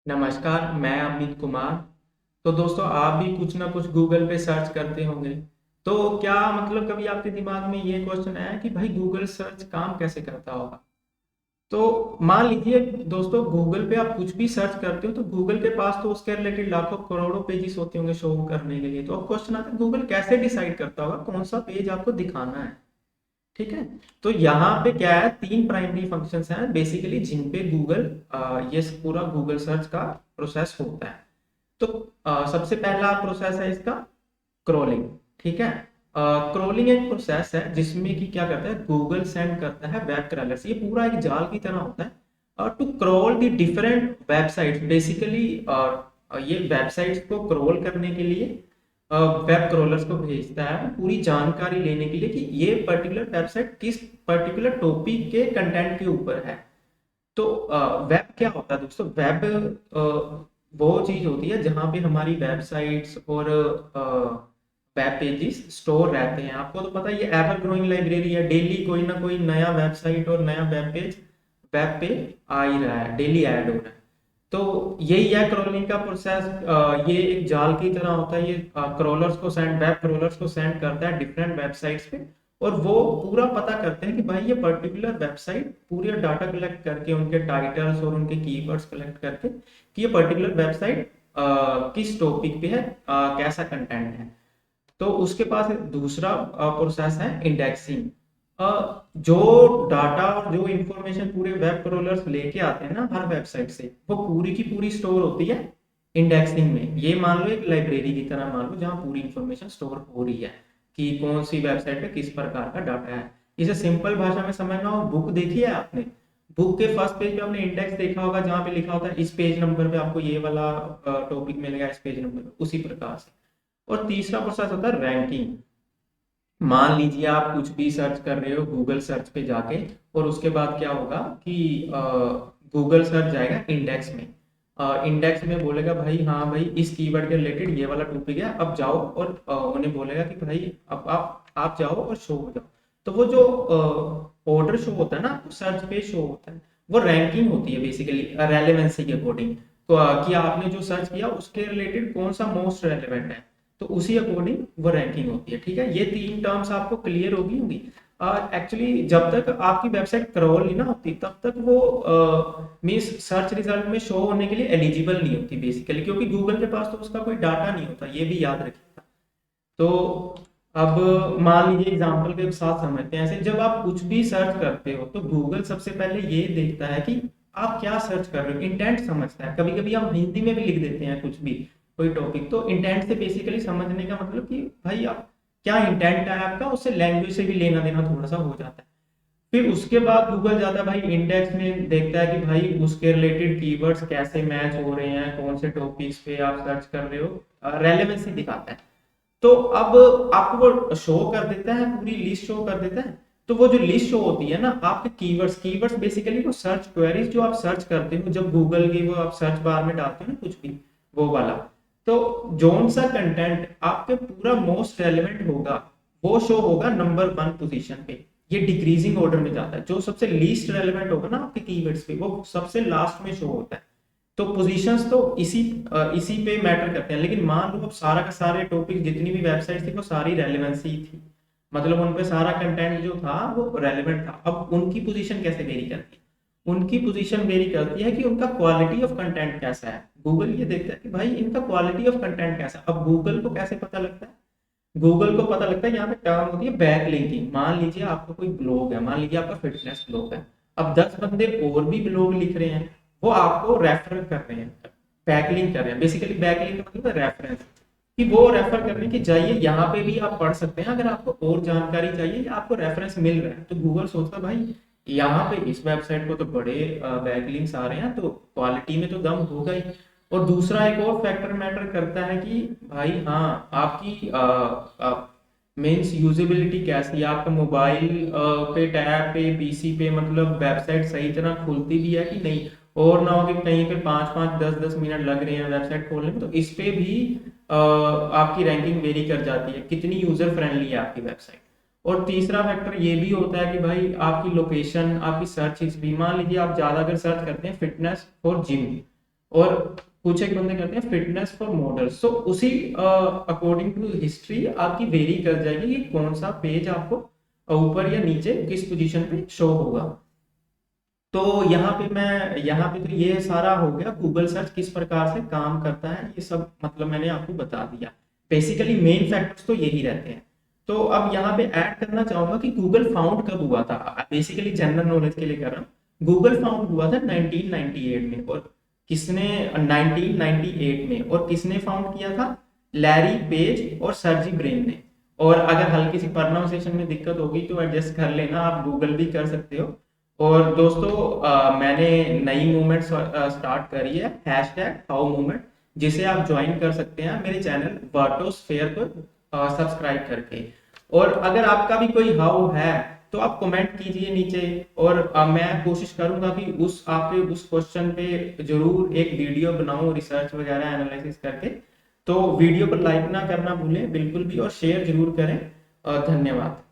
नमस्कार, मैं अमित कुमार। तो दोस्तों, आप भी कुछ ना कुछ गूगल पे सर्च करते होंगे। तो क्या मतलब कभी आपके दिमाग में ये क्वेश्चन आया कि भाई गूगल सर्च काम कैसे करता होगा? तो मान लीजिए दोस्तों, गूगल पे आप कुछ भी सर्च करते हो तो गूगल के पास तो उसके रिलेटेड लाखों करोड़ों पेजेस होते होंगे शो करने के लिए। तो अब क्वेश्चन आता है, गूगल कैसे डिसाइड करता होगा कौन सा पेज आपको दिखाना है? ठीक है। तो यहाँ पे क्या है, तीन प्राइमरी फंक्शंस हैं बेसिकली जिन पे गूगल ये पूरा गूगल सर्च का प्रोसेस होता है। तो सबसे पहला प्रोसेस है इसका क्रॉलिंग। ठीक है। क्रॉलिंग एक प्रोसेस है जिसमें कि क्या करता है, गूगल सेंड करता है वेब क्रॉलर्स, ये पूरा एक जाल की तरह होता है, to crawl the different websites basically. ये वेबसाइट्स को क्रॉल करने के लिए वेब क्रॉलर्स को भेजता है पूरी जानकारी लेने के लिए कि ये पर्टिकुलर वेबसाइट किस पर्टिकुलर टॉपिक के कंटेंट के ऊपर है। तो वेब क्या होता है दोस्तों? वेब वो चीज होती है जहां पे हमारी वेबसाइट्स और वेब पेजेस स्टोर रहते हैं। आपको तो पता है ये एवर ग्रोइंग लाइब्रेरी है, डेली कोई ना कोई नया वेबसाइट और नया वेब पेज वेब पे आ ही रहा है, डेली ऐड हो रहा है। तो यही है क्रॉलिंग का प्रोसेस। ये एक जाल की तरह होता है, ये क्रॉलर्स को सेंड वेब क्रॉलर्स को सेंड करता है डिफरेंट वेबसाइट्स पे। और वो पूरा पता करते हैं कि भाई ये पर्टिकुलर वेबसाइट पूरे डाटा कलेक्ट करके उनके टाइटल्स और उनके कीवर्ड्स कलेक्ट करके कि ये पर्टिकुलर वेबसाइट किस टॉपिक पे है, कैसा कंटेंट है। तो उसके पास एक दूसरा प्रोसेस है इंडेक्सिंग। जो डाटा और जो इंफॉर्मेशन पूरे वेब क्रोलर्स लेके आते हैं ना हर वेबसाइट से, वो पूरी की पूरी स्टोर होती है इंडेक्सिंग में। ये मान लो एक लाइब्रेरी की तरह मान लो जहाँ पूरी इंफॉर्मेशन स्टोर हो रही है कि कौन सी वेबसाइट पे किस प्रकार का डाटा है। इसे सिंपल भाषा में समझना हो, बुक देखी है आपने? बुक के फर्स्ट पेज पे आपने इंडेक्स देखा होगा जहाँ पे लिखा होता है इस पेज नंबर पे आपको ये वाला टॉपिक मिलेगा, इस पेज नंबर पे, उसी प्रकार से। और तीसरा प्रोसेस होता है रैंकिंग। मान लीजिए आप कुछ भी सर्च कर रहे हो गूगल सर्च पे जाके, और उसके बाद क्या होगा कि गूगल सर्च जाएगा इंडेक्स में। इंडेक्स में बोलेगा भाई हाँ भाई इस कीवर्ड के रिलेटेड ये वाला टॉपिक है, अब जाओ। और उन्हें बोलेगा कि भाई अब आप जाओ और शो हो जाओ। तो वो जो ऑर्डर शो होता है ना, सर्च पे शो होता है, वो रैंकिंग होती है बेसिकली रेलेवेंसी के अकॉर्डिंग। तो कि आपने जो सर्च किया उसके रिलेटेड कौन सा मोस्ट रेलेवेंट है, तो उसी अकॉर्डिंग वो रैंकिंग होती है। ठीक है, ये तीन टर्म्स आपको क्लियर होगी होंगी। एक्चुअली जब तक आपकी वेबसाइट क्रॉल नहीं ना होती तब तक वो मीन्स सर्च रिजल्ट में शो होने के लिए एलिजिबल नहीं होती बेसिकली, क्योंकि गूगल के पास तो उसका कोई डाटा नहीं होता, ये भी याद रखिएगा। तो अब मान लीजिए एग्जांपल के साथ समझते हैं। ऐसे जब आप कुछ भी सर्च करते हो तो गूगल सबसे पहले ये देखता है कि आप क्या सर्च कर रहे हो, इंटेंट समझता है। कभी कभी हम हिंदी में भी लिख देते हैं कुछ भी, कोई टॉपिक, तो इंटेंट से बेसिकली समझने का मतलब कि भाई आप क्या इंटेंट है आपका, उससे लैंग्वेज से भी लेना देना थोड़ा सा हो जाता है। फिर उसके बाद गूगल जाता है भाई इंडेक्स में, देखता है कि भाई उसके रिलेटेड कीवर्ड्स कैसे मैच हो रहे हैं, कौन से टॉपिक्स पे आप सर्च कर रहे हो, रेलेवेंसी दिखाता है। तो अब आपको वो शो कर देता है, पूरी लिस्ट शो कर देता है। तो वो जो लिस्ट शो होती है ना आपके कीवर्ड्स, कीवर्ड्स बेसिकली वो सर्च क्वेरीज जो आप सर्च करते हो जब गूगल की वो आप सर्च बार में डालते हो ना कुछ भी, वो वाला। तो जोन सा कंटेंट आपके पूरा मोस्ट रेलेवेंट होगा वो शो होगा नंबर वन पोजीशन पे। ये डिक्रीजिंग ऑर्डर में जाता है, जो सबसे लीस्ट रेलेवेंट होगा ना आपके कीवर्ड्स पे वो सबसे लास्ट में शो होता है। तो पोजीशंस तो इसी पे मैटर करते हैं। लेकिन मान लो अब सारा का सारे टॉपिक जितनी भी वेबसाइट थी वो सारी रेलेवेंसी थी, मतलब उन पे सारा कंटेंट जो था वो रेलेवेंट था। अब उनकी पोजीशन कैसे वेरी करती है? उनकी पोजीशन वेरी करती है कि उनका क्वालिटी ऑफ कंटेंट कैसा है। गूगल ये देखता है कि भाई इनका क्वालिटी ऑफ कंटेंट कैसा है। अब गूगल को कैसे पता लगता है? गूगल को पता लगता है, यहाँ पे टर्म होती है बैक लिंकिंग। मान लीजिए आपका कोई ब्लॉग है, मान लीजिए आपका फिटनेस ब्लॉग है, अब 10 बंदे और भी ब्लॉग लिख रहे हैं, वो आपको रेफर कर रहे हैं, बैक लिंक कर रहे हैं। बेसिकली बैक लिंक का मतलब रेफरेंस, कि वो रेफर कर रहे हैं कि जाइए यहाँ पे भी आप पढ़ सकते हैं, अगर आपको और जानकारी चाहिए या आपको रेफरेंस मिल रहा है। तो गूगल सोचता है भाई यहाँ पे इस वेबसाइट को तो बड़े बैक लिंक्स आ रहे हैं, तो क्वालिटी में तो दम होगा ही। और दूसरा एक और फैक्टर मैटर करता है कि भाई हाँ आपकी मीन्स यूजेबिलिटी कैसी है, आपका मोबाइल पे, टैब पे, पीसी पे, मतलब वेबसाइट सही तरह खुलती भी है कि नहीं। और ना हो कि कहीं पे 5-5 10-10 मिनट लग रहे हैं वेबसाइट खोलने में, तो इस पे भी आपकी रैंकिंग वेरी कर जाती है, कितनी यूजर फ्रेंडली है आपकी वेबसाइट। और तीसरा फैक्टर ये भी होता है कि भाई आपकी लोकेशन, आपकी सर्च हिस्ट्री। मान लीजिए आप ज्यादा अगर सर्च करते हैं फिटनेस फॉर जिम, और कुछ एक बंदे करते हैं फिटनेस फॉर मॉडल्स। तो उसी अकॉर्डिंग टू हिस्ट्री आपकी वेरी कर जाएगी कि कौन सा पेज आपको ऊपर या नीचे किस पोजीशन पे शो होगा। तो यहाँ पे तो ये सारा हो गया गूगल सर्च किस प्रकार से काम करता है, ये सब मतलब मैंने आपको बता दिया। बेसिकली मेन फैक्टर्स तो यही रहते हैं। तो अब यहाँ पे ऐड करना चाहूंगा कि गूगल फाउंड कब हुआ था। बेसिकली जनरल नॉलेज के लिए कर रहा हूँ। गूगल फाउंड हुआ था 1998 में, और किसने 1998 में, और किसने फाउंड किया था? लैरी पेज और सर्जी ब्रेन ने। और अगर हल्की सी प्रोनाउंसिएशन में दिक्कत होगी तो एडजस्ट कर लेना, आप गूगल भी कर सकते हो। और दोस्तों मैंने नई मूवमेंट स्टार्ट करी है, #हाउ मूवमेंट, जिसे आप ज्वाइन कर सकते हैं मेरे चैनल वर्टोस्फेयर को सब्सक्राइब करके। और अगर आपका भी कोई हाउ है तो आप कमेंट कीजिए नीचे, और मैं कोशिश करूंगा कि उस आपके उस क्वेश्चन पे जरूर एक वीडियो बनाऊं रिसर्च वगैरह एनालिसिस करके। तो वीडियो को लाइक ना करना भूलें बिल्कुल भी, और शेयर जरूर करें। धन्यवाद।